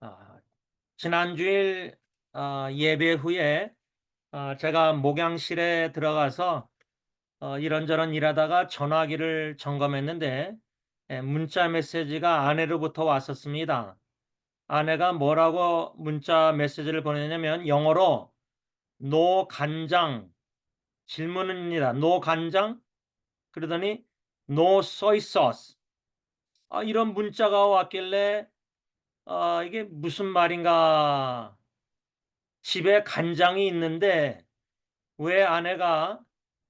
아, 지난 주일 예배 후에 제가 목양실에 들어가서 이런저런 일하다가 전화기를 점검했는데 문자 메시지가 아내로부터 왔었습니다. 아내가 뭐라고 문자 메시지를 보내냐면 영어로 노 간장 질문입니다. 노 간장? 그러더니 노 소이 소스. 이런 문자가 왔길래 이게 무슨 말인가? 집에 간장이 있는데 왜 아내가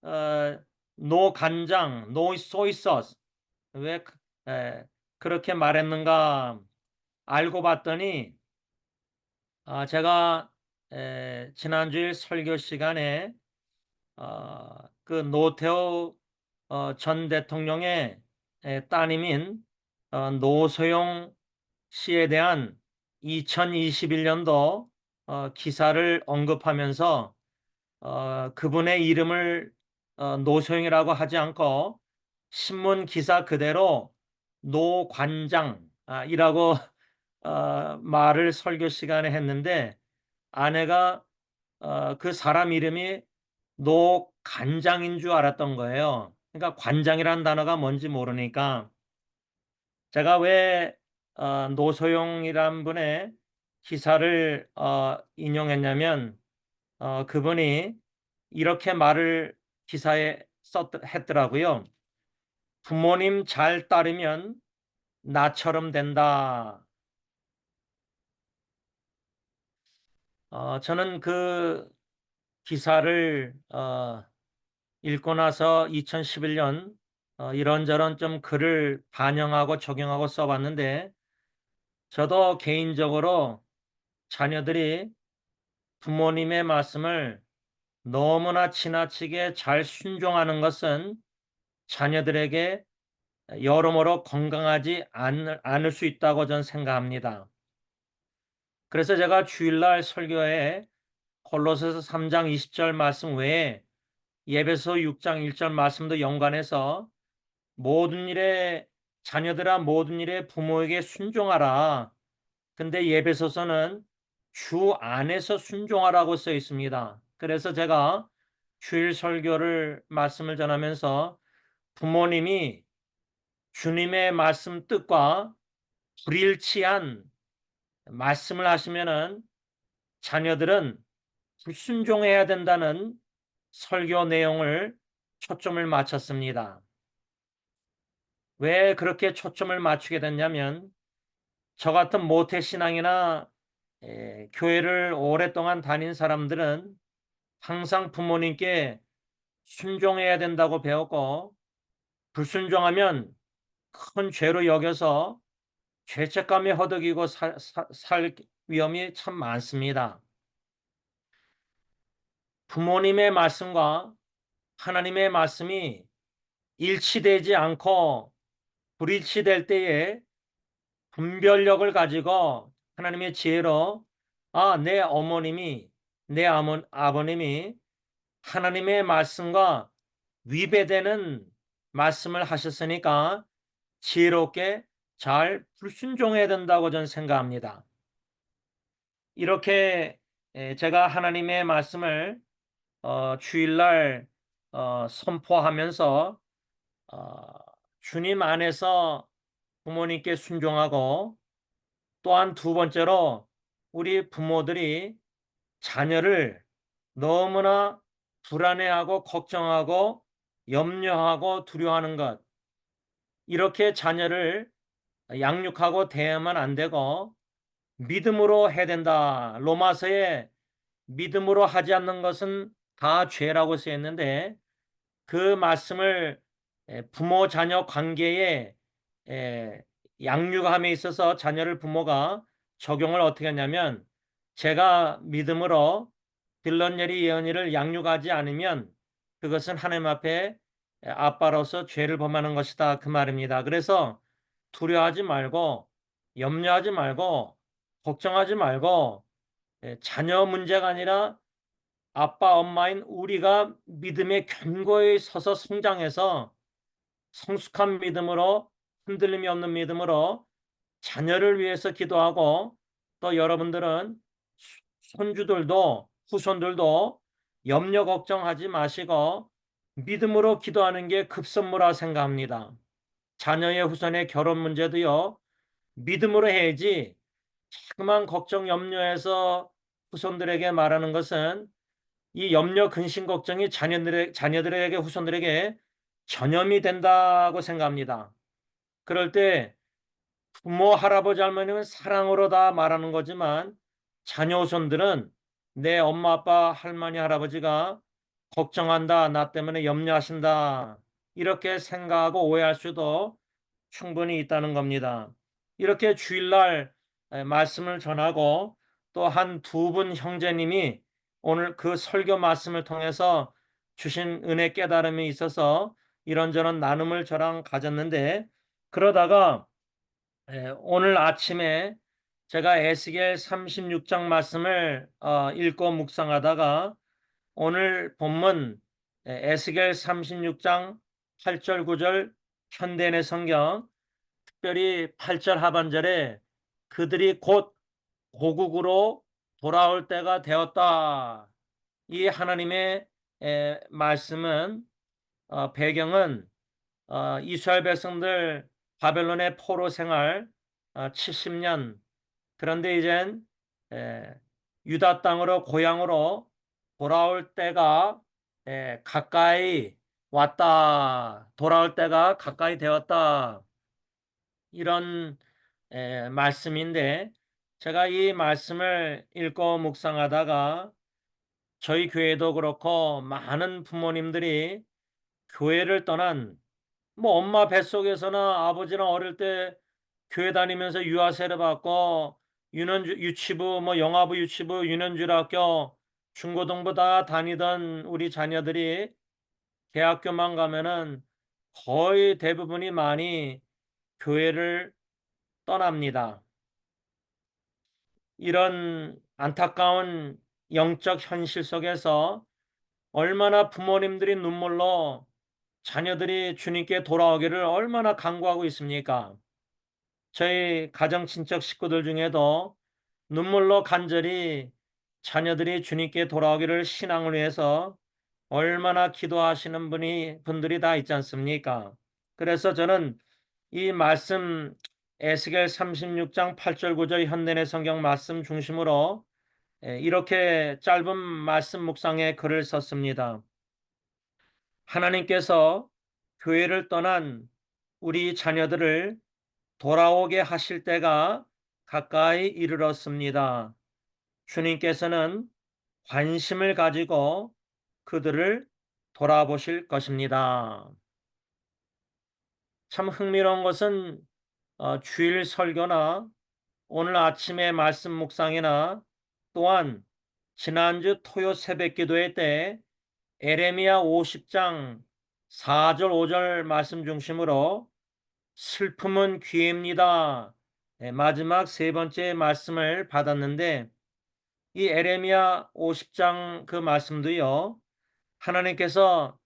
어, 노 간장, 노 소이 소스 왜 그렇게 말했는가 알고 봤더니 제가 지난주일 설교 시간에 그 노태우 전 대통령의 따님인 노소용 씨에 대한 2021년도 기사를 언급하면서 그분의 이름을 노소영이라고 하지 않고 신문 기사 그대로 노관장이라고 말을 설교 시간에 했는데 아내가 그 사람 이름이 노간장인 줄 알았던 거예요. 그러니까 관장이라는 단어가 뭔지 모르니까 제가 왜 노소용이란 분의 기사를 인용했냐면 그분이 이렇게 말을 기사에 했더라고요. 부모님 잘 따르면 나처럼 된다. 저는 그 기사를 읽고 나서 2011년 이런저런 좀 글을 반영하고 적용하고 써봤는데 저도 개인적으로 자녀들이 부모님의 말씀을 너무나 지나치게 잘 순종하는 것은 자녀들에게 여러모로 건강하지 않을 수 있다고 저는 생각합니다. 그래서 제가 주일날 설교에 골로새서 3장 20절 말씀 외에 예배서 6장 1절 말씀도 연관해서 모든 일에 자녀들아 모든 일에 부모에게 순종하라. 근데 예배소서는 주 안에서 순종하라고 써 있습니다. 그래서 제가 주일 설교를 말씀을 전하면서 부모님이 주님의 말씀 뜻과 불일치한 말씀을 하시면은 자녀들은 불순종해야 된다는 설교 내용을 초점을 맞췄습니다. 왜 그렇게 초점을 맞추게 됐냐면 저 같은 모태신앙이나 교회를 오랫동안 다닌 사람들은 항상 부모님께 순종해야 된다고 배웠고 불순종하면 큰 죄로 여겨서 죄책감에 허덕이고 살 위험이 참 많습니다. 부모님의 말씀과 하나님의 말씀이 일치되지 않고 불일치될 때에 분별력을 가지고 하나님의 지혜로 내 어머님이 내 아버님이 하나님의 말씀과 위배되는 말씀을 하셨으니까 지혜롭게 잘 불순종해야 된다고 저는 생각합니다. 이렇게 제가 하나님의 말씀을 주일날 선포하면서 주님 안에서 부모님께 순종하고 또한 두 번째로 우리 부모들이 자녀를 너무나 불안해하고 걱정하고 염려하고 두려워하는 것 이렇게 자녀를 양육하고 대하면 안 되고 믿음으로 해야 된다. 로마서에 믿음으로 하지 않는 것은 다 죄라고 쓰여 있는데 그 말씀을 부모 자녀 관계에 양육함에 있어서 자녀를 부모가 적용을 어떻게 하냐면 제가 믿음으로 빌런예리 예언이를 양육하지 않으면 그것은 하나님 앞에 아빠로서 죄를 범하는 것이다 그 말입니다. 그래서 두려워하지 말고 염려하지 말고 걱정하지 말고 자녀 문제가 아니라 아빠 엄마인 우리가 믿음의 견고히 서서 성장해서 성숙한 믿음으로 흔들림이 없는 믿음으로 자녀를 위해서 기도하고 또 여러분들은 손주들도 후손들도 염려 걱정하지 마시고 믿음으로 기도하는 게 급선무라 생각합니다. 자녀의 후손의 결혼 문제도요. 믿음으로 해야지 자꾸만 걱정 염려해서 후손들에게 말하는 것은 이 염려 근심 걱정이 자녀들에게 후손들에게 전염이 된다고 생각합니다. 그럴 때 부모, 할아버지, 할머니는 사랑으로 다 말하는 거지만 자녀 후손들은 내 엄마, 아빠, 할머니, 할아버지가 걱정한다, 나 때문에 염려하신다 이렇게 생각하고 오해할 수도 충분히 있다는 겁니다. 이렇게 주일날 말씀을 전하고 또 한 두 분 형제님이 오늘 그 설교 말씀을 통해서 주신 은혜 깨달음이 있어서 이런저런 나눔을 저랑 가졌는데 그러다가 오늘 아침에 제가 에스겔 36장 말씀을 읽고 묵상하다가 오늘 본문 에스겔 36장 8절 9절 현대인의 성경 특별히 8절 하반절에 그들이 곧 고국으로 돌아올 때가 되었다. 이 하나님의 말씀은 배경은 이스라엘 백성들 바벨론의 포로 생활 70년 그런데 이젠 유다 땅으로 고향으로 돌아올 때가 가까이 왔다. 돌아올 때가 가까이 되었다. 이런 말씀인데 제가 이 말씀을 읽고 묵상하다가 저희 교회도 그렇고 많은 부모님들이 교회를 떠난 뭐 엄마 뱃속에서나 아버지랑 어릴 때 교회 다니면서 유아세례 받고 유치부 뭐 영아부 유치부 유년주일학교 중고등부 다 다니던 우리 자녀들이 대학교만 가면은 거의 대부분이 많이 교회를 떠납니다. 이런 안타까운 영적 현실 속에서 얼마나 부모님들이 눈물로 자녀들이 주님께 돌아오기를 얼마나 간구하고 있습니까? 저희 가정 친척 식구들 중에도 눈물로 간절히 자녀들이 주님께 돌아오기를 신앙을 위해서 얼마나 기도하시는 분들이 다 있지 않습니까? 그래서 저는 이 말씀 에스겔 36장 8절 9절 현대의 성경 말씀 중심으로 이렇게 짧은 말씀 묵상에 글을 썼습니다. 하나님께서 교회를 떠난 우리 자녀들을 돌아오게 하실 때가 가까이 이르렀습니다. 주님께서는 관심을 가지고 그들을 돌아보실 것입니다. 참 흥미로운 것은 주일 설교나 오늘 아침의 말씀 묵상이나 또한 지난주 토요 새벽 기도회 때 에레미야 50장 4절 5절 말씀 중심으로 슬픔은 귀해입니다. 마지막 세 번째 말씀을 받았는데 이 에레미야 50장 그 말씀도요. 하나님께서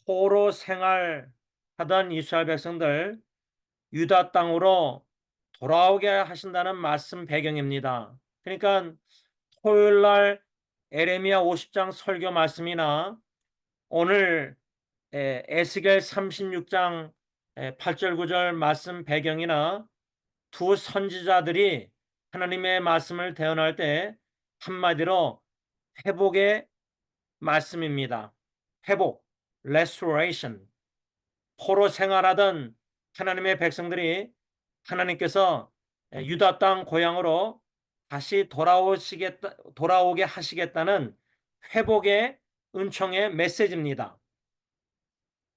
포로 생활하던 이스라엘 백성들 유다 땅으로 돌아오게 하신다는 말씀 배경입니다. 그러니까 토요일 날 에레미야 50장 설교 말씀이나 오늘 에스겔 36장 8절 9절 말씀 배경이나 두 선지자들이 하나님의 말씀을 대언할 때 한마디로 회복의 말씀입니다. 회복, restoration. 포로 생활하던 하나님의 백성들이 하나님께서 유다 땅 고향으로 다시 돌아오게 하시겠다는 회복의 은총의 메시지입니다.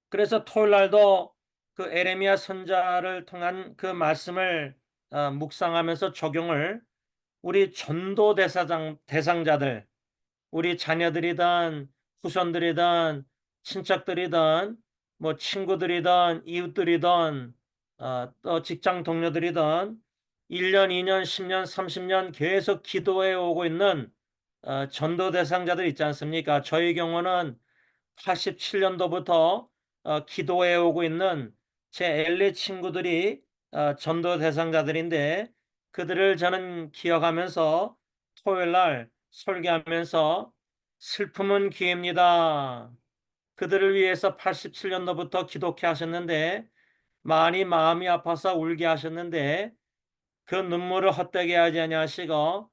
그래서 토요일 날도 그 에레미야 선자를 통한 그 말씀을 묵상하면서 적용을 우리 전도 대상자들, 우리 자녀들이든 후손들이든 친척들이든 뭐 친구들이든 이웃들이든 또 직장 동료들이든 1년, 2년, 10년, 30년 계속 기도해 오고 있는 전도 대상자들 있지 않습니까? 저희 경우는 87년도부터 기도해 오고 있는 제 LA 친구들이 전도 대상자들인데 그들을 저는 기억하면서 토요일 날 설교하면서 슬픔은 기회입니다. 그들을 위해서 87년도부터 기독해 하셨는데 많이 마음이 아파서 울게 하셨는데 그 눈물을 헛되게 하지 아니하시고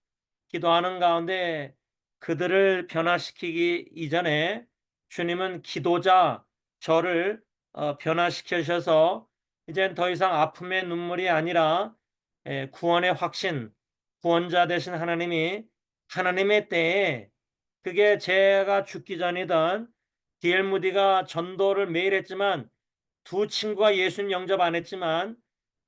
기도하는 가운데 그들을 변화시키기 이전에 주님은 기도자 저를 변화시키셔서 이젠 더 이상 아픔의 눈물이 아니라 구원의 확신, 구원자 되신 하나님이 하나님의 때에 그게 제가 죽기 전이던 디엘 무디가 전도를 매일 했지만 두 친구가 예수님 영접 안 했지만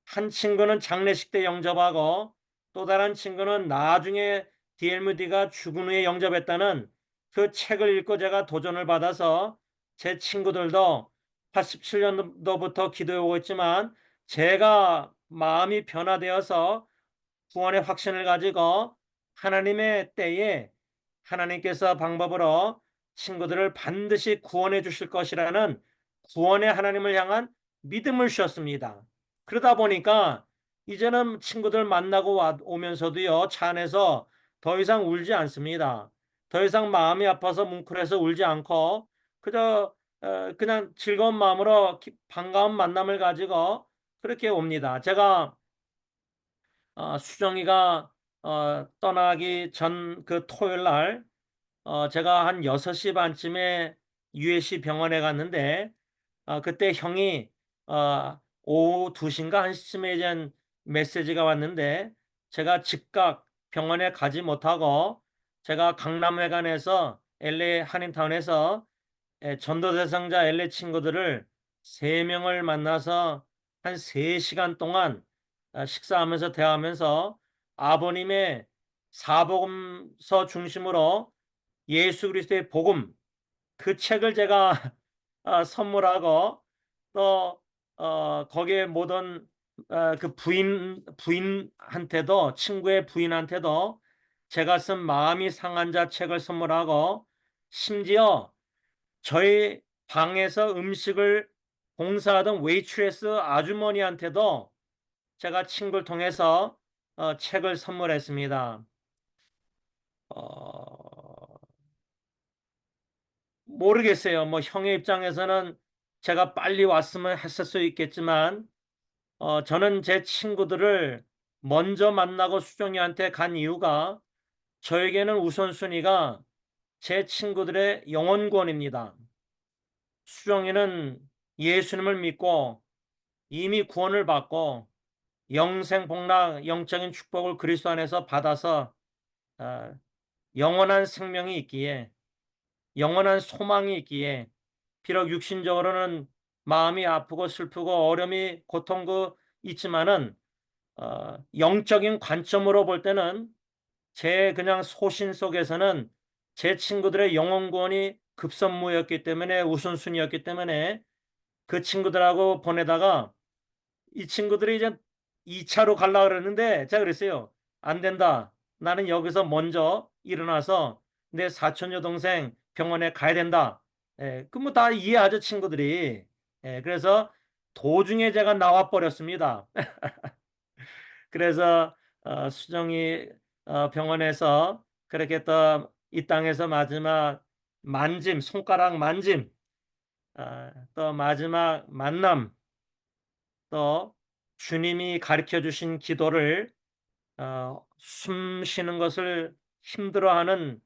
한 친구는 장례식 때 영접하고 또 다른 친구는 나중에 DLMD가 죽은 후에 영접했다는 그 책을 읽고 제가 도전을 받아서 제 친구들도 87년도부터 기도해 오고 있지만 제가 마음이 변화되어서 구원의 확신을 가지고 하나님의 때에 하나님께서 방법으로 친구들을 반드시 구원해 주실 것이라는 구원의 하나님을 향한 믿음을 주셨습니다. 그러다 보니까 이제는 친구들 만나고 오면서도요, 차 안에서 더 이상 울지 않습니다. 더 이상 마음이 아파서 뭉클해서 울지 않고 그저 그냥 즐거운 마음으로 반가운 만남을 가지고 그렇게 옵니다. 제가 수정이가 떠나기 전 그 토요일 날 제가 한 6시 반쯤에 USC 병원에 갔는데 그때 형이 오후 2시인가 1시쯤에 이제 메시지가 왔는데 제가 즉각 병원에 가지 못하고 제가 강남회관에서 LA 한인타운에서 전도 대상자 LA 친구들을 3명을 만나서 한 3시간 동안 식사하면서 대화하면서 아버님의 사복음서 중심으로 예수 그리스도의 복음 그 책을 제가 선물하고 또 거기에 모든 그 부인한테도 친구의 부인한테도 제가 쓴 마음이 상한 자 책을 선물하고 심지어 저희 방에서 음식을 봉사하던 웨이트레스 아주머니한테도 제가 친구를 통해서 책을 선물했습니다. 어, 모르겠어요. 뭐 형의 입장에서는 제가 빨리 왔으면 했을 수 있겠지만 저는 제 친구들을 먼저 만나고 수정이한테 간 이유가 저에게는 우선순위가 제 친구들의 영혼구원입니다. 수정이는 예수님을 믿고 이미 구원을 받고 영생 복락 영적인 축복을 그리스도 안에서 받아서 어, 영원한 생명이 있기에 영원한 소망이 있기에 비록 육신적으로는 마음이 아프고 슬프고 어려움이 고통도 있지만은 영적인 관점으로 볼 때는 제 그냥 소신 속에서는 제 친구들의 영혼 구원이 급선무였기 때문에 우선순위였기 때문에 그 친구들하고 보내다가 이 친구들이 이제 2차로 가려고 그랬는데 제가 그랬어요. 안 된다. 나는 여기서 먼저 일어나서 내 사촌 여동생 병원에 가야 된다. 예, 그 뭐 다 이해하죠, 친구들이. 예, 그래서 도중에 제가 나와 버렸습니다. 그래서 수정이 병원에서 그렇게 또 이 땅에서 마지막 만짐, 손가락 만짐, 또 마지막 만남, 또 주님이 가르쳐 주신 기도를 숨 쉬는 것을 힘들어하는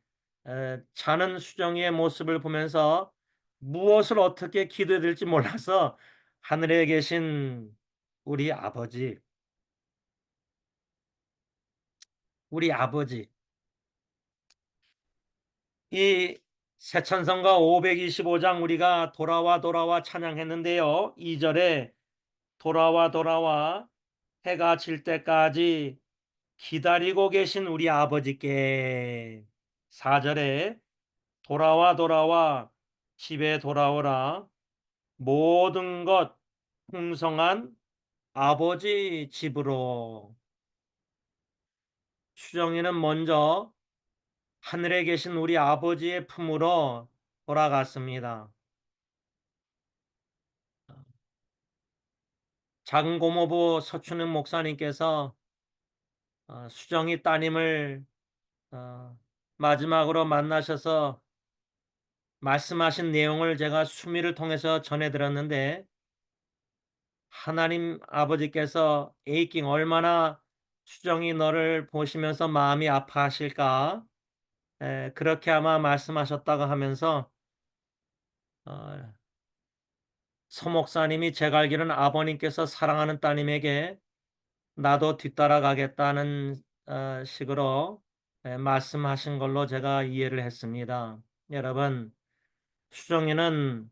자는 수정이의 모습을 보면서 무엇을 어떻게 기도해야 될지 몰라서 하늘에 계신 우리 아버지, 우리 아버지, 이 새천성가 525장 우리가 돌아와 돌아와 찬양했는데요. 2절에 돌아와 돌아와 해가 질 때까지 기다리고 계신 우리 아버지께 4절에 돌아와 돌아와 집에 돌아오라 모든 것 풍성한 아버지 집으로 수정이는 먼저 하늘에 계신 우리 아버지의 품으로 돌아갔습니다. 작은 고모부 서춘은 목사님께서 수정이 따님을 어, 마지막으로 만나셔서 말씀하신 내용을 제가 수미를 통해서 전해드렸는데, 하나님 아버지께서 에이킹 얼마나 수정이 너를 보시면서 마음이 아파하실까, 그렇게 아마 말씀하셨다고 하면서 어, 서 목사님이 제가 알기로는 아버님께서 사랑하는 따님에게 나도 뒤따라가겠다는 식으로 말씀하신 걸로 제가 이해를 했습니다. 여러분, 수정이는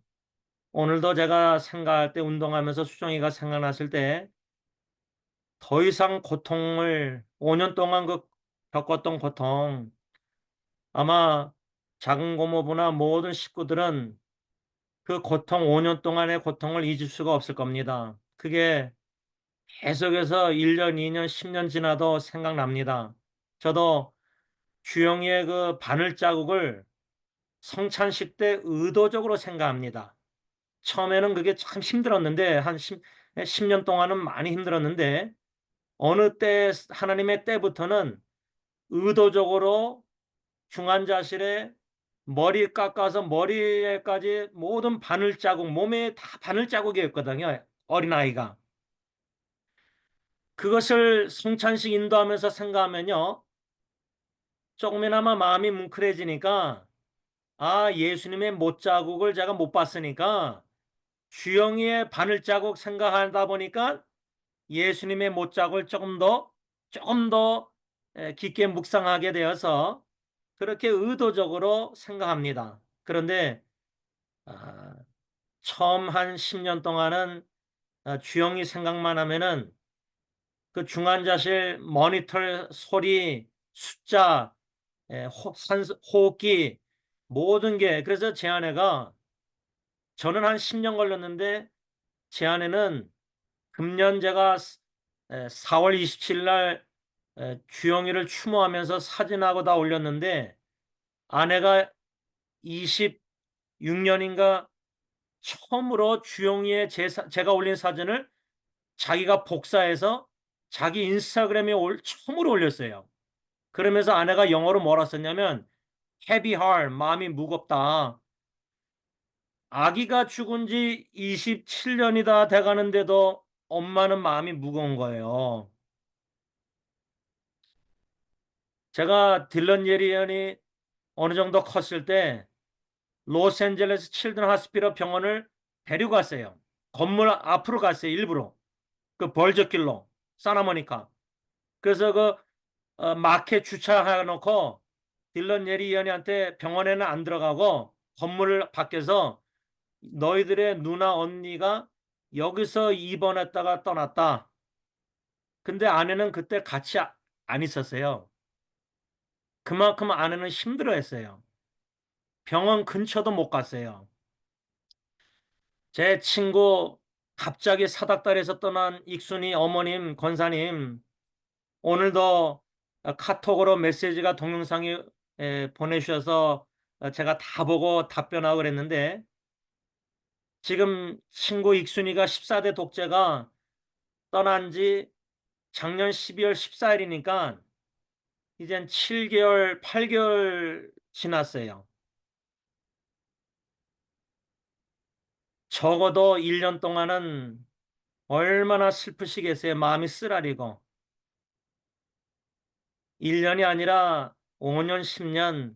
오늘도 제가 생각할 때, 운동하면서 수정이가 생각났을 때 더 이상 고통을 5년 동안 겪었던 고통, 아마 작은 고모부나 모든 식구들은 그 고통, 5년 동안의 고통을 잊을 수가 없을 겁니다. 그게 계속해서 1년, 2년, 10년 지나도 생각납니다. 저도 주영이의 그 바늘 자국을 성찬식 때 의도적으로 생각합니다. 처음에는 그게 참 힘들었는데, 한 10년 동안은 많이 힘들었는데, 어느 때, 하나님의 때부터는 의도적으로 중환자실에 머리 깎아서 머리에까지 모든 바늘 자국, 몸에 다 바늘 자국이었거든요. 어린아이가. 그것을 성찬식 인도하면서 생각하면요, 조금이나마 마음이 뭉클해지니까, 아, 예수님의 못자국을 제가 못 봤으니까 주영이의 바늘자국 생각하다 보니까 예수님의 못자국을 조금 더 깊게 묵상하게 되어서 그렇게 의도적으로 생각합니다. 그런데 아, 처음 한 10년 동안은 주영이 생각만 하면은 그 중환자실 모니터 소리, 숫자, 호흡기, 모든 게, 그래서 제 아내가, 저는 한 10년 걸렸는데 제 아내는 금년 제가 4월 27일 날 주영이를 추모하면서 사진하고 다 올렸는데, 아내가 26년인가 처음으로 주영이의 제가 올린 사진을 자기가 복사해서 자기 인스타그램에 처음으로 올렸어요. 그러면서 아내가 영어로 뭐라 썼냐면 heavy heart, 마음이 무겁다. 아기가 죽은 지 27년이다 돼가는데도 엄마는 마음이 무거운 거예요. 제가 딜런 예리언이 어느 정도 컸을 때 로스앤젤레스 칠드런 하스피럴 병원을 데리고 갔어요. 건물 앞으로 갔어요. 일부러. 그 벌저길로. 사나모니카. 그래서 그 마켓 주차해 놓고 딜런 예리언이한테 병원에는 안 들어가고 건물 밖에서 너희들의 누나 언니가 여기서 입원했다가 떠났다. 근데 아내는 그때 같이 안 있었어요. 그만큼 아내는 힘들어했어요. 병원 근처도 못 갔어요. 제 친구 갑자기 사닥다리에서 떠난 익순이 어머님, 권사님, 오늘도 카톡으로 메시지가 동영상이 보내주셔서 제가 다 보고 답변하고 그랬는데, 지금 친구 익순이가 14대 독재가 떠난 지 작년 12월 14일이니까 이젠 7개월, 8개월 지났어요. 적어도 1년 동안은 얼마나 슬프시겠어요. 마음이 쓰라리고. 1년이 아니라 5년, 10년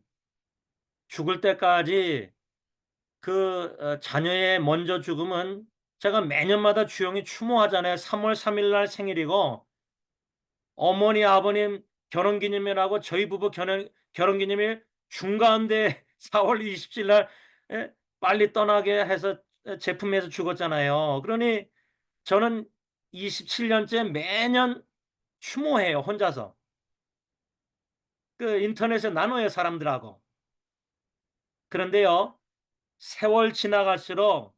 죽을 때까지 그 자녀의 먼저 죽음은, 제가 매년마다 주영이 추모하잖아요. 3월 3일 날 생일이고 어머니 아버님 결혼기념일하고 저희 부부 결혼기념일 중가운데 4월 27일 날 빨리 떠나게 해서 제품에서 죽었잖아요. 그러니 저는 27년째 매년 추모해요. 혼자서. 그 인터넷에 나눠요, 사람들하고. 그런데요, 세월 지나갈수록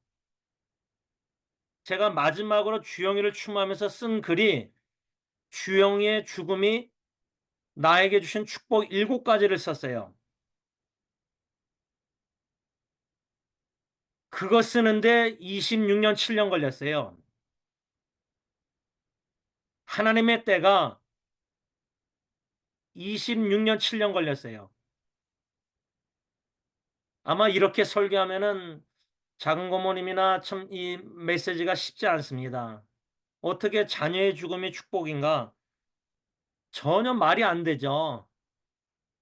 제가 마지막으로 주영이를 추모하면서 쓴 글이 주영이의 죽음이 나에게 주신 축복 7가지를 썼어요. 그거 쓰는데 26년, 7년 걸렸어요. 하나님의 때가 26년, 7년 걸렸어요. 아마 이렇게 설교하면은 작은 고모님이나 참 이 메시지가 쉽지 않습니다. 어떻게 자녀의 죽음이 축복인가? 전혀 말이 안 되죠.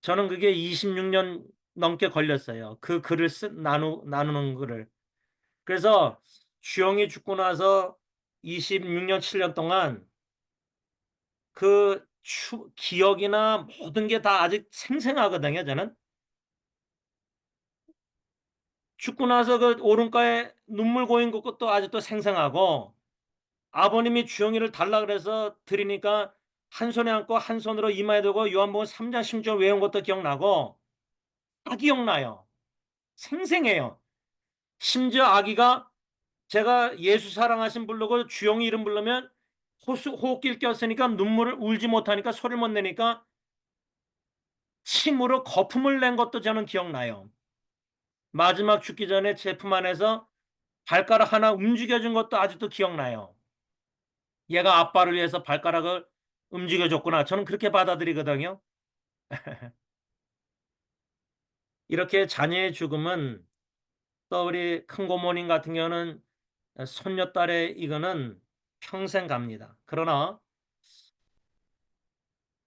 저는 그게 26년 넘게 걸렸어요. 그 글을 나누는 글을. 그래서 주영이 죽고 나서 26년, 7년 동안 그 기억이나 모든 게 다 아직 생생하거든요, 저는. 죽고 나서 그 오름가에 눈물 고인 것도 아직도 생생하고, 아버님이 주영이를 달라 그래서 드리니까 한 손에 안고 한 손으로 이마에 대고 요한복음 3장 16절 외운 것도 기억나고, 다 기억나요. 생생해요. 심지어 아기가 제가 예수 사랑하신 부르고 주영이 이름 부르면 호흡기를 꼈으니까 눈물을 울지 못하니까 소리를 못 내니까 침으로 거품을 낸 것도 저는 기억나요. 마지막 죽기 전에 제 품 안에서 발가락 하나 움직여준 것도 아직도 기억나요. 얘가 아빠를 위해서 발가락을 움직여줬구나. 저는 그렇게 받아들이거든요. 이렇게 자녀의 죽음은, 또 우리 큰 고모님 같은 경우는 손녀딸의 이거는 평생 갑니다. 그러나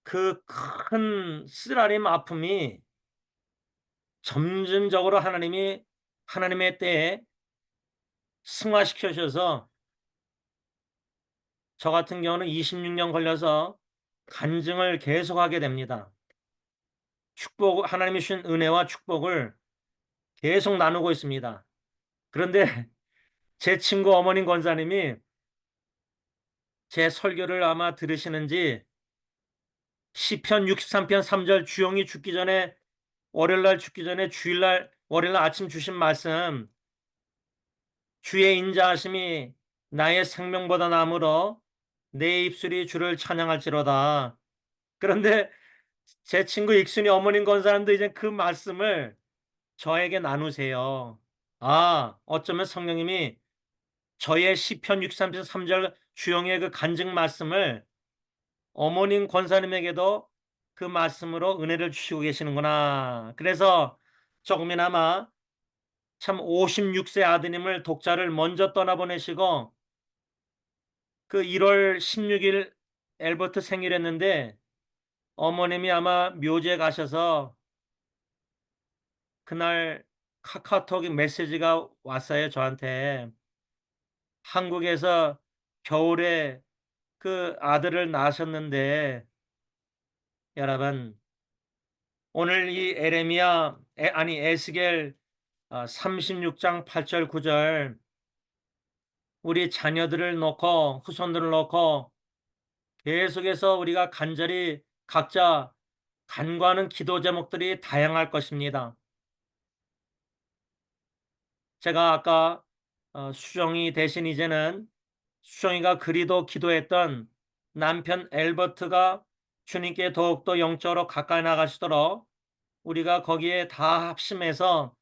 그 큰 쓰라림 아픔이 점진적으로 하나님이 하나님의 때에 승화시켜 주셔서, 저 같은 경우는 26년 걸려서 간증을 계속하게 됩니다. 하나님이 주신 은혜와 축복을 계속 나누고 있습니다. 그런데 제 친구 어머님 권사님이 제 설교를 아마 들으시는지, 시편 63편 3절 주영이 죽기 전에, 월요일날 죽기 전에 주일날 월요일날 아침 주신 말씀, 주의 인자하심이 나의 생명보다 나으므로 내 입술이 주를 찬양할지로다. 그런데 제 친구 익순이 어머님 권사님도 이제 그 말씀을 저에게 나누세요. 아, 어쩌면 성령님이 저의 시편 63편 3절 주영의 그 간증 말씀을 어머님 권사님에게도 그 말씀으로 은혜를 주시고 계시는구나. 그래서 조금이나마, 참 56세 아드님을 독자를 먼저 떠나보내시고 그 1월 16일 엘버트 생일했는데, 어머님이 아마 묘지에 가셔서 그날 카카오톡 메시지가 왔어요, 저한테. 한국에서 겨울에 그 아들을 낳으셨는데, 여러분, 오늘 이 에스겔 36장 8절 9절, 우리 자녀들을 놓고 후손들을 놓고 계속해서 우리가 간절히 각자 간구하는 기도 제목들이 다양할 것입니다. 제가 아까 수정이 대신 이제는 수정이가 그리도 기도했던 남편 엘버트가 주님께 더욱더 영적으로 가까이 나가시도록 우리가 거기에 다 합심해서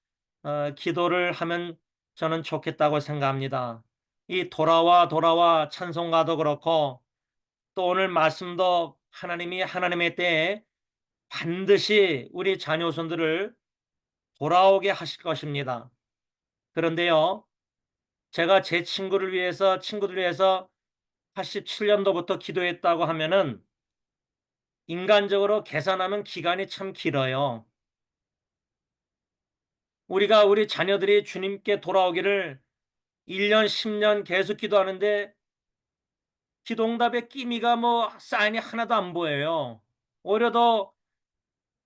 기도를 하면 저는 좋겠다고 생각합니다. 이 돌아와 찬송가도 그렇고, 또 오늘 말씀도 하나님이 하나님의 때에 반드시 우리 자녀손들을 돌아오게 하실 것입니다. 그런데요, 제가 제 친구들 위해서 87년도부터 기도했다고 하면은, 인간적으로 계산하면 기간이 참 길어요. 우리가 우리 자녀들이 주님께 돌아오기를 1년, 10년 계속 기도하는데 기도응답의 끼미가 사인이 하나도 안 보여요. 오히려 더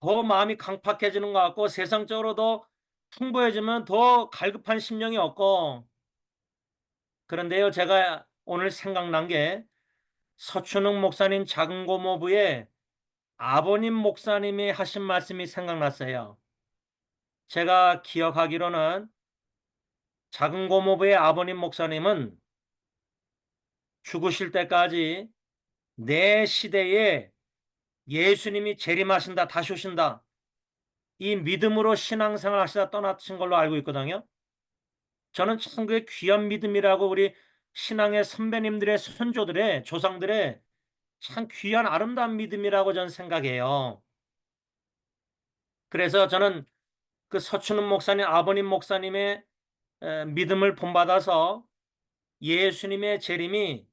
마음이 강팍해지는 것 같고, 세상적으로도 풍부해지면 더 갈급한 심령이 없고. 그런데요, 제가 오늘 생각난 게 서춘웅 목사님 작은 고모부의 아버님 목사님이 하신 말씀이 생각났어요. 제가 기억하기로는 작은 고모부의 아버님 목사님은 죽으실 때까지 내 시대에 예수님이 재림하신다, 다시 오신다, 이 믿음으로 신앙생활 하시다 떠나신 걸로 알고 있거든요. 저는 참 그게 귀한 믿음이라고, 우리 신앙의 선배님들의 선조들의 조상들의 참 귀한 아름다운 믿음이라고 저는 생각해요. 그래서 저는 그 서춘훈 목사님, 아버님 목사님의 믿음을 본받아서 예수님의 재림이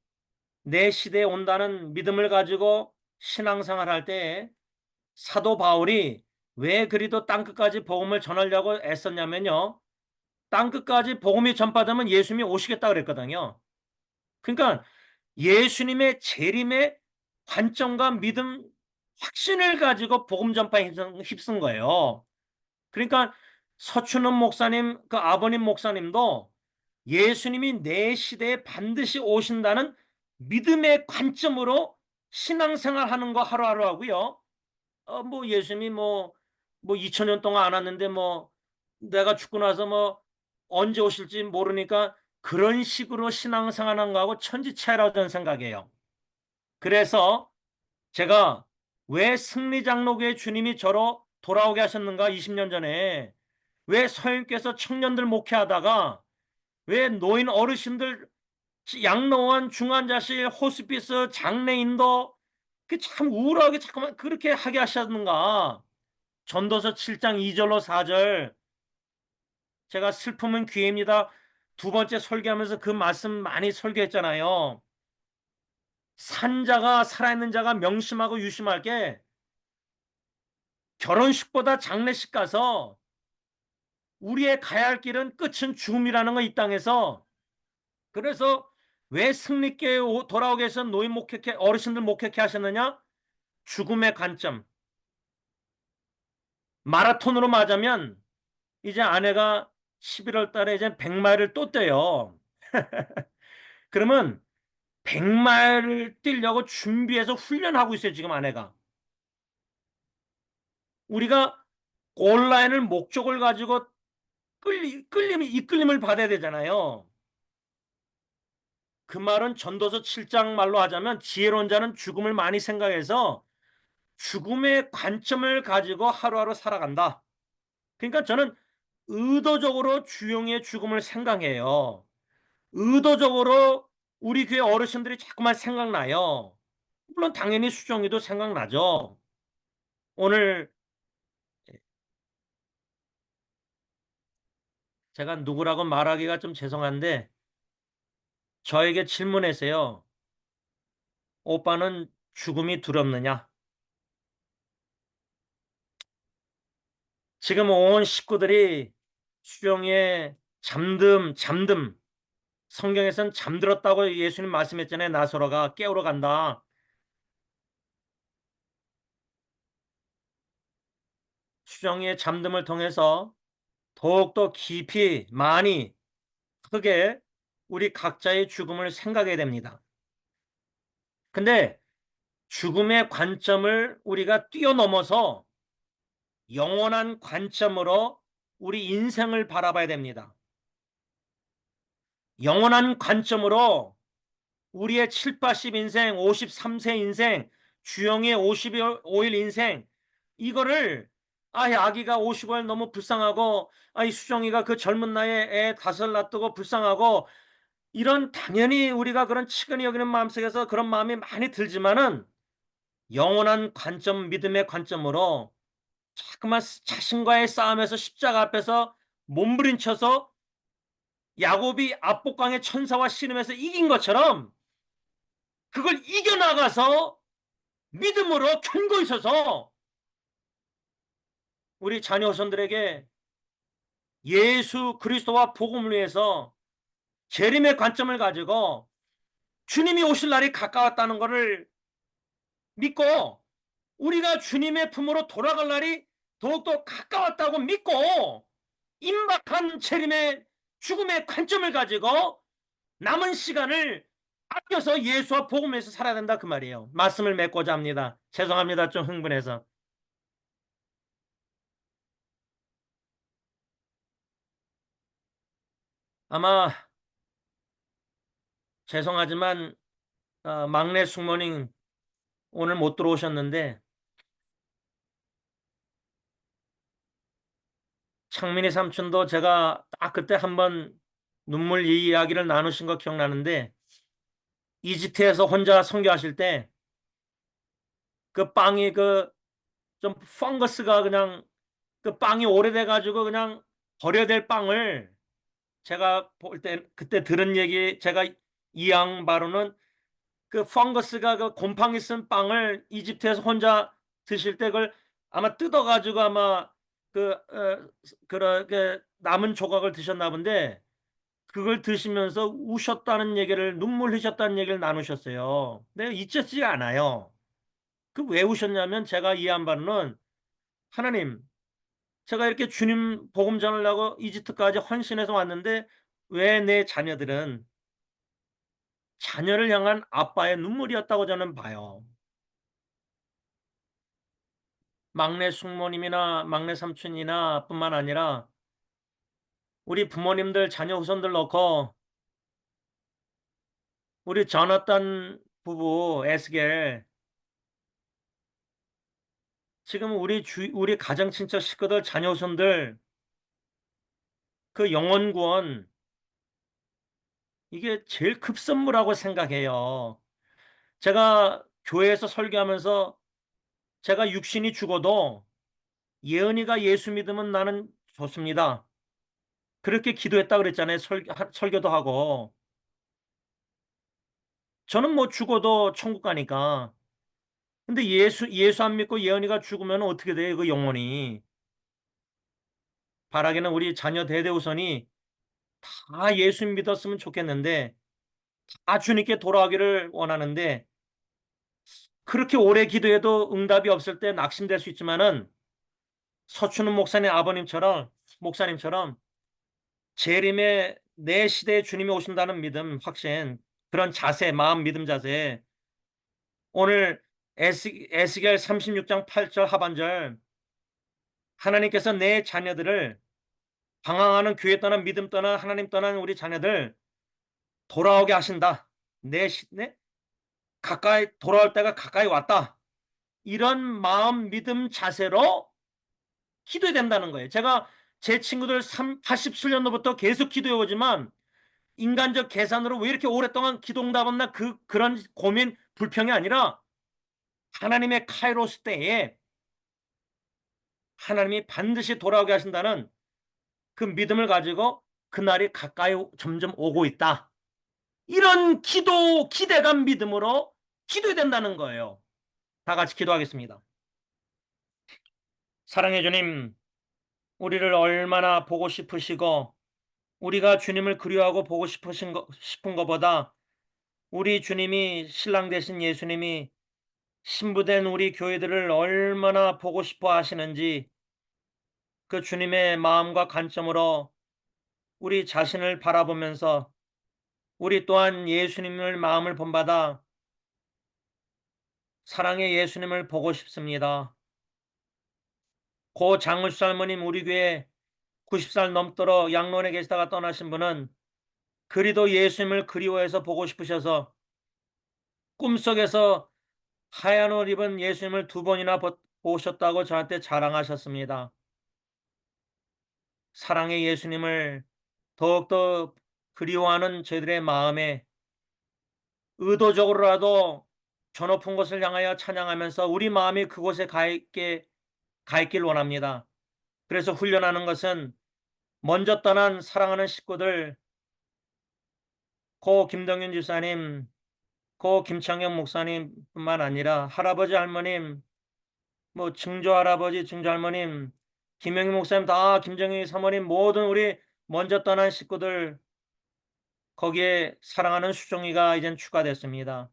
내 시대에 온다는 믿음을 가지고 신앙생활 할 때 사도 바울이 왜 그리도 땅끝까지 복음을 전하려고 애썼냐면요. 땅끝까지 복음이 전파되면 예수님이 오시겠다 그랬거든요. 그러니까 예수님의 재림의 관점과 믿음, 확신을 가지고 복음 전파에 힘쓴 거예요. 그러니까 서춘원 목사님, 그 아버님 목사님도 예수님이 내 시대에 반드시 오신다는 믿음의 관점으로 신앙생활 하는 거 하루하루 하고요. 뭐 예수님이 뭐 2000년 동안 안 왔는데 뭐 내가 죽고 나서 뭐 언제 오실지 모르니까 그런 식으로 신앙생활 하는 거하고 천지차이라고 저는 생각해요. 그래서 제가 왜 승리장로교회 주님이 저로 돌아오게 하셨는가 20년 전에 왜 서영께서 청년들 목회하다가 왜 노인 어르신들 양로원 중환자실 호스피스 장례인도 그 참 우울하게 자꾸만 그렇게 하게 하셨는가. 전도서 7장 2절로 4절 제가 슬픔은 귀해입니다. 두 번째 설교하면서 그 말씀 많이 설교했잖아요. 산자가 살아있는 자가 명심하고 유심할 게 결혼식보다 장례식 가서 우리의 가야 할 길은 끝은 죽음이라는 거 이 땅에서. 그래서 왜 승리교회 돌아오게 해서 노인 목회케 어르신들 목회케 하셨느냐? 죽음의 관점. 마라톤으로 맞으면 이제 아내가 11월 달에 이제 100마일을 또 뛰어요. 그러면 100마일을 뛰려고 준비해서 훈련하고 있어요, 지금 아내가. 우리가 온라인을 목적을 가지고 이끌림을 받아야 되잖아요. 그 말은 전도서 7장 말로 하자면 지혜로운 자는 죽음을 많이 생각해서 죽음의 관점을 가지고 하루하루 살아간다. 그러니까 저는 의도적으로 주영의 죽음을 생각해요. 의도적으로 우리 교회 어르신들이 자꾸만 생각나요. 물론 당연히 수정이도 생각나죠. 오늘 제가 누구라고 말하기가 좀 죄송한데 저에게 질문했어요. 오빠는 죽음이 두렵느냐? 지금 온 식구들이 수정의 잠듦 성경에서는 잠들었다고 예수님 말씀했잖아요. 나사로가 깨우러 간다. 수정의 잠듦을 통해서 더욱더 깊이 많이 크게 우리 각자의 죽음을 생각해야 됩니다. 근데 죽음의 관점을 우리가 뛰어넘어서 영원한 관점으로 우리 인생을 바라봐야 됩니다. 영원한 관점으로 우리의 7, 80 인생, 53세 인생, 주영의 55일 인생 이거를 아기가 55일 너무 불쌍하고 이 수정이가 그 젊은 나이에 애 다섯 놔두고 불쌍하고 이런 당연히 우리가 그런 측은히 여기는 마음속에서 그런 마음이 많이 들지만은 영원한 관점, 믿음의 관점으로 자꾸만 자신과의 싸움에서 십자가 앞에서 몸부림쳐서 야곱이 압복강의 천사와 씨름해서 이긴 것처럼 그걸 이겨나가서 믿음으로 견고히 서서 우리 자녀손들에게 예수 그리스도와 복음을 위해서 재림의 관점을 가지고 주님이 오실 날이 가까웠다는 것을 믿고 우리가 주님의 품으로 돌아갈 날이 더욱더 가까웠다고 믿고 임박한 재림의 죽음의 관점을 가지고 남은 시간을 아껴서 예수와 복음에서 살아야 된다 그 말이에요. 말씀을 맺고자 합니다. 죄송합니다. 좀 흥분해서. 아마 죄송하지만 막내 숙모님 오늘 못 들어오셨는데 창민이 삼촌도 제가 딱 그때 한번 눈물 이야기를 나누신 거 기억나는데 이집트에서 혼자 선교하실 때 그 빵이 그 좀 펑거스가 그냥 그 빵이 오래돼 가지고 그냥 버려야 될 빵을 제가 볼 때 그때 들은 얘기 제가 이해한 바로는 그 펑거스가 그 곰팡이 쓴 빵을 이집트에서 혼자 드실 때 그걸 아마 뜯어 가지고 아마 그 그렇게 남은 조각을 드셨나 본데 그걸 드시면서 우셨다는 얘기를 눈물 흘리셨다는 얘기를 나누셨어요. 근데 잊혀지지가 않아요. 그 왜 우셨냐면 제가 이해한 바로는 하나님 제가 이렇게 주님 복음 전하려고 이집트까지 헌신해서 왔는데 왜 내 자녀들은 자녀를 향한 아빠의 눈물이었다고 저는 봐요. 막내 숙모님이나 막내 삼촌이나 뿐만 아니라 우리 부모님들 자녀 후손들 넣고 우리 저나단 부부 에스겔 지금 우리 가정 친척 식구들 자녀 후손들 그 영혼 구원 이게 제일 급선무라고 생각해요. 제가 교회에서 설교하면서 제가 육신이 죽어도 예은이가 예수 믿으면 나는 좋습니다. 그렇게 기도했다 그랬잖아요. 설교도 하고. 저는 뭐 죽어도 천국 가니까. 근데 예수 안 믿고 예은이가 죽으면 어떻게 돼요? 그 영혼이. 바라기는 우리 자녀 대대우선이 다 예수 믿었으면 좋겠는데 다 주님께 돌아가기를 원하는데 그렇게 오래 기도해도 응답이 없을 때 낙심될 수 있지만은 서춘훈 목사님처럼 재림의 내 시대에 주님이 오신다는 믿음, 확신, 그런 자세, 마음 믿음 자세. 오늘 에스겔 36장 8절 하반절 하나님께서 내 자녀들을 방황하는 교회 떠난 믿음 떠난 하나님 떠난 우리 자녀들 돌아오게 하신다. 네? 가까이 돌아올 때가 가까이 왔다. 이런 마음 믿음 자세로 기도해야 된다는 거예요. 제가 제 친구들 87년도부터 계속 기도해 오지만 인간적 계산으로 왜 이렇게 오랫동안 기도 응답 없나 그런 고민 불평이 아니라 하나님의 카이로스 때에 하나님이 반드시 돌아오게 하신다는 그 믿음을 가지고 그날이 가까이 점점 오고 있다. 이런 기대감 믿음으로 기도해야 된다는 거예요. 다 같이 기도하겠습니다. 사랑해 주님, 우리를 얼마나 보고 싶으시고 우리가 주님을 그리워하고 보고 싶은 것보다 우리 주님이 신랑 되신 예수님이 신부된 우리 교회들을 얼마나 보고 싶어 하시는지 그 주님의 마음과 관점으로 우리 자신을 바라보면서 우리 또한 예수님을 마음을 본받아 사랑의 예수님을 보고 싶습니다. 고 장을수 할머님 우리 교회 90살 넘도록 양론에 계시다가 떠나신 분은 그리도 예수님을 그리워해서 보고 싶으셔서 꿈속에서 하얀 옷 입은 예수님을 2번이나 보셨다고 저한테 자랑하셨습니다. 사랑의 예수님을 더욱더 그리워하는 저희들의 마음에 의도적으로라도 저 높은 곳을 향하여 찬양하면서 우리 마음이 그곳에 가 있길 원합니다. 그래서 훈련하는 것은 먼저 떠난 사랑하는 식구들, 고 김동윤 집사님, 고 김창경 목사님뿐만 아니라 할아버지 할머님, 뭐 증조 할아버지, 증조 할머님, 김영희 목사님 다 김정희 사모님 모든 우리 먼저 떠난 식구들 거기에 사랑하는 수종이가 이젠 추가됐습니다.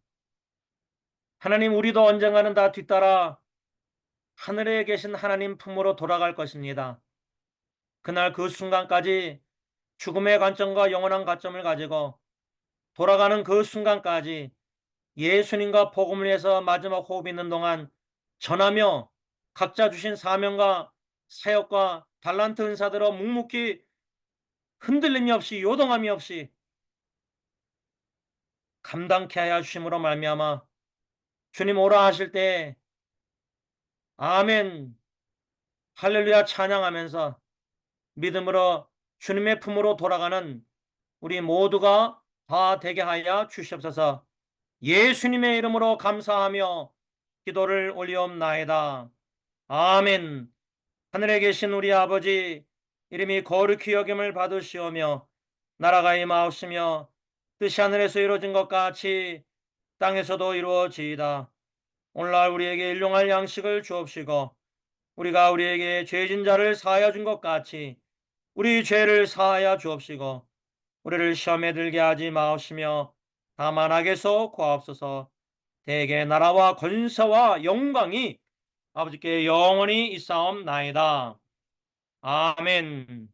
하나님 우리도 언젠가는 다 뒤따라 하늘에 계신 하나님 품으로 돌아갈 것입니다. 그날 그 순간까지 죽음의 관점과 영원한 관점을 가지고 돌아가는 그 순간까지 예수님과 복음을 위해서 마지막 호흡 있는 동안 전하며 각자 주신 사명과 사역과 달란트 은사대로 묵묵히 흔들림이 없이 요동함이 없이 감당케 하여 주심으로 말미암아 주님 오라 하실 때 아멘 할렐루야 찬양하면서 믿음으로 주님의 품으로 돌아가는 우리 모두가 다 되게 하여 주시옵소서. 예수님의 이름으로 감사하며 기도를 올리옵나이다. 아멘. 하늘에 계신 우리 아버지, 이름이 거룩히 여김을 받으시오며 나라가 임하옵시며 뜻이 하늘에서 이루어진 것 같이 땅에서도 이루어지이다. 오늘날 우리에게 일용할 양식을 주옵시고 우리가 우리에게 죄진 자를 사하여 준 것 같이 우리 죄를 사하여 주옵시고 우리를 시험에 들게 하지 마옵시며 다만 악에서 구하옵소서. 대개 나라와 권세와 영광이 아버지께 영원히 있사옵나이다. 아멘.